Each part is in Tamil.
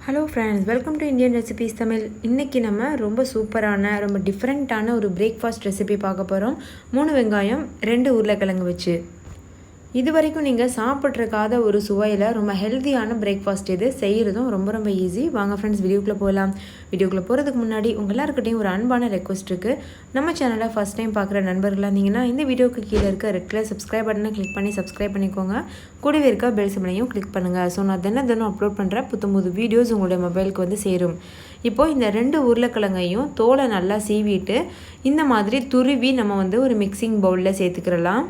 Hello friends, welcome to Indian recipes Tamil. இன்றைக்கி நம்ம ரொம்ப சூப்பரான ரொம்ப டிஃப்ரெண்ட்டான ஒரு பிரேக்ஃபாஸ்ட் ரெசிபி பார்க்க போகிறோம். 3 வெங்காயம் 2 உருளைக்கிழங்கு வச்சு. இது வரைக்கும் நீங்கள் சாப்பிட்ருக்காத ஒரு சுவையில் ரொம்ப ஹெல்த்தியான பிரேக்ஃபாஸ்ட் இது. செய்கிறதும் ரொம்ப ஈஸி. வாங்க ஃப்ரெண்ட்ஸ், வீடியோக்குள்ளே போகலாம். வீடியோக்குள்ளே போகிறதுக்கு முன்னாடி உங்கள் எல்லாருக்கிட்டையும் ஒரு அன்பான ரெக்வஸ்ட் இருக்குது. நம்ம சேனலை ஃபஸ்ட் டைம் பார்க்குற நண்பர்களாக இருந்தீங்கன்னா இந்த வீடியோக்கு கீழே இருக்க ரெட் கலர் சப்ஸ்கிரைப் பட்டனை கிளிக் பண்ணி சப்ஸ்கிரைப் பண்ணிக்கோங்க. கூடவே இருக்க பெல் சிம்பலையும் கிளிக் பண்ணுங்கள். ஸோ நான் தினம் அப்லோட் பண்ணுற புது வீடியோஸ் உங்களுடைய மொபைலுக்கு வந்து சேரும். இப்போது இந்த 2 உருளைக்கிழங்கையும் தோலை நல்லா சீவிட்டு இந்த மாதிரி துருவி நம்ம வந்து ஒரு மிக்சிங் பவுலில் சேர்த்துக்கிறலாம்.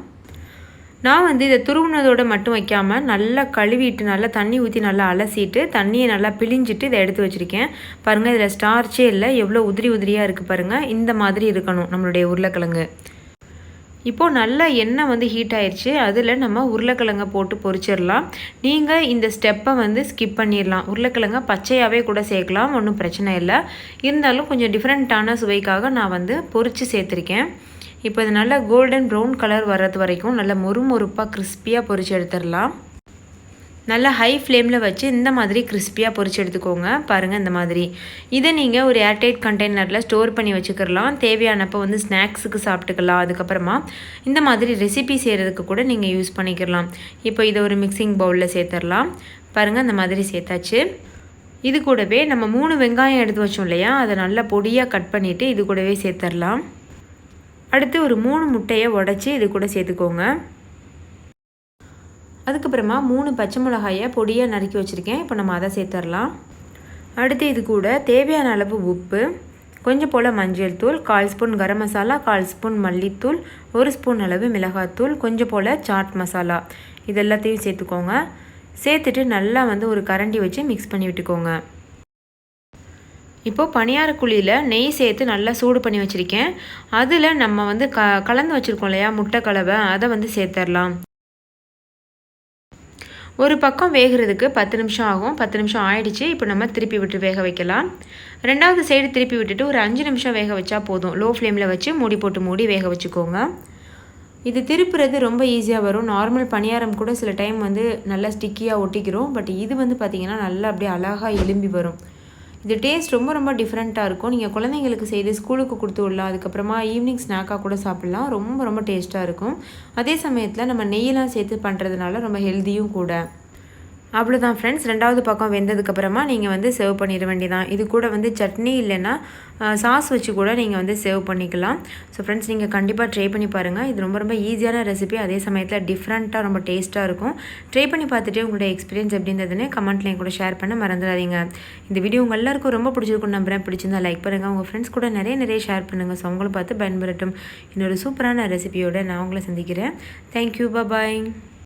நான் வந்து இதை துருவுனதோடு மட்டும் வைக்காமல் நல்லா கழுவிட்டு நல்லா தண்ணி ஊற்றி நல்லா அலசிட்டு தண்ணியை நல்லா பிழிஞ்சிட்டு இதை எடுத்து வச்சுருக்கேன். பாருங்கள், இதில் ஸ்டார்ச்சே இல்லை, எவ்வளோ உதிரியாக இருக்குது பாருங்கள். இந்த மாதிரி இருக்கணும் நம்மளுடைய உருளைக்கிழங்கு. இப்போது நல்லா எண்ணெய் வந்து ஹீட் ஆயிடுச்சு. அதில் நம்ம உருளைக்கிழங்கை போட்டு பொரிச்சிடலாம். நீங்கள் இந்த ஸ்டெப்பை வந்து ஸ்கிப் பண்ணிடலாம். உருளைக்கிழங்கை பச்சையாகவே கூட சேர்க்கலாம், ஒன்றும் பிரச்சனை இல்லை. இருந்தாலும் கொஞ்சம் டிஃப்ரெண்ட்டான சுவைக்காக நான் வந்து பொரித்து சேர்த்துருக்கேன். இப்போ இது நல்லா கோல்டன் ப்ரௌன் கலர் வர்றது வரைக்கும் நல்லா மொறுப்பாக கிறிஸ்பியாக பொரிச்சு எடுத்துடலாம். நல்லா ஹை ஃப்ளேமில் வச்சு இந்த மாதிரி கிறிஸ்பியாக பொரிச்சு எடுத்துக்கோங்க. பாருங்கள், இந்த மாதிரி. இதை நீங்கள் ஒரு ஏர்டைட் கண்டெய்னரில் ஸ்டோர் பண்ணி வச்சுக்கலாம். தேவையானப்போ வந்து ஸ்நாக்ஸுக்கு சாப்பிட்டுக்கலாம். அதுக்கப்புறமா இந்த மாதிரி ரெசிபி செய்கிறதுக்கு கூட நீங்கள் யூஸ் பண்ணிக்கலாம். இப்போ இதை ஒரு மிக்சிங் பவுலில் சேர்த்துடலாம். பாருங்கள், இந்த மாதிரி சேர்த்தாச்சு. இது கூடவே நம்ம 3 வெங்காயம் எடுத்து வச்சோம் இல்லையா, அதை நல்லா பொடியாக கட் பண்ணிவிட்டு இது கூடவே சேர்த்துடலாம். அடுத்து ஒரு 3 முட்டையை உடச்சி இது கூட சேர்த்துக்கோங்க. அதுக்கப்புறமா 3 பச்சை மிளகாயை பொடியாக நறுக்கி வச்சுருக்கேன். இப்போ நம்ம அதை சேர்த்துடலாம். அடுத்து இது கூட தேவையான அளவு உப்பு, கொஞ்சம் போல் மஞ்சள் தூள், 1/4 ஸ்பூன் கரம் மசாலா, 1/4 ஸ்பூன் மல்லித்தூள், 1 ஸ்பூன் அளவு மிளகாத்தூள், கொஞ்சம் போல் சாட் மசாலா, இது எல்லாத்தையும் சேர்த்துக்கோங்க. சேர்த்துட்டு நல்லா வந்து ஒரு கரண்டி வச்சு மிக்ஸ் பண்ணி விட்டுக்கோங்க. இப்போது பணியார குழியில் நெய் சேர்த்து நல்லா சூடு பண்ணி வச்சுருக்கேன். அதில் நம்ம வந்து கலந்து வச்சுருக்கோம் இல்லையா முட்டை கலவை, அதை வந்து சேர்த்துடலாம். ஒரு பக்கம் வேகிறதுக்கு 10 நிமிஷம் ஆகும். 10 நிமிஷம் ஆயிடுச்சு. இப்போ நம்ம திருப்பி விட்டு வேக வைக்கலாம். ரெண்டாவது சைடு திருப்பி விட்டுட்டு ஒரு 5 நிமிஷம் வேக வச்சா போதும். லோ ஃப்ளேமில் வச்சு மூடி வேக வச்சுக்கோங்க. இது திருப்புறது ரொம்ப ஈஸியாக வரும். நார்மல் பணியாரம் கூட சில டைம் வந்து நல்லா ஸ்டிக்கியாக ஒட்டிக்கிறோம். பட் இது வந்து பார்த்திங்கன்னா நல்லா அப்படியே அழகாக எலும்பி வரும். இது டேஸ்ட் ரொம்ப டிஃப்ரெண்ட்டாக இருக்கும். நீங்கள் குழந்தைங்களுக்கு செய்து ஸ்கூலுக்கு கொடுத்து விடலாம். அதுக்கப்புறமா ஈவினிங் ஸ்நாக்காக கூட சாப்பிட்லாம். ரொம்ப டேஸ்ட்டாக இருக்கும். அதே சமயத்தில் நம்ம நெய்யெலாம் சேர்த்து பண்ணுறதுனால ரொம்ப ஹெல்த்தியும் கூட. அவ்வளோதான் ஃப்ரெண்ட்ஸ். ரெண்டாவது பக்கம் வெந்ததுக்கப்புறமா நீங்கள் வந்து சர்வ் பண்ணிட வேண்டியதான். இது கூட வந்து சட்னி இல்லைன்னா சாஸ் வச்சு கூட நீங்கள் வந்து சர்வ் பண்ணிக்கலாம். ஸோ ஃப்ரெண்ட்ஸ், நீங்கள் கண்டிப்பாக ட்ரை பண்ணி பாருங்கள். இது ரொம்ப ஈஸியான ரெசிபி, அதே சமயத்தில் டிஃப்ரெண்ட்டாக ரொம்ப டேஸ்ட்டாக இருக்கும். ட்ரை பண்ணி பார்த்துட்டு உங்களுடைய எக்ஸ்பீரியன்ஸ் எப்படி இருந்ததுன்னு கமெண்ட்லேயும் கூட ஷேர் பண்ண மறந்துடாதீங்க. இந்த வீடியோ உங்கள் எல்லாருக்கும் ரொம்ப பிடிச்சிருக்கும் நம்புறேன். பிடிச்சிருந்தா லைக் பண்ணுங்கள். உங்கள் ஃப்ரெண்ட்ஸ் கூட நிறைய ஷேர் பண்ணுங்கள். ஸோ அவங்களும் பார்த்து பயன்பெறட்டும். இன்னொரு சூப்பரான ரெசிபியோடு நான் உங்களை சந்திக்கிறேன். தேங்க்யூ, பாய்.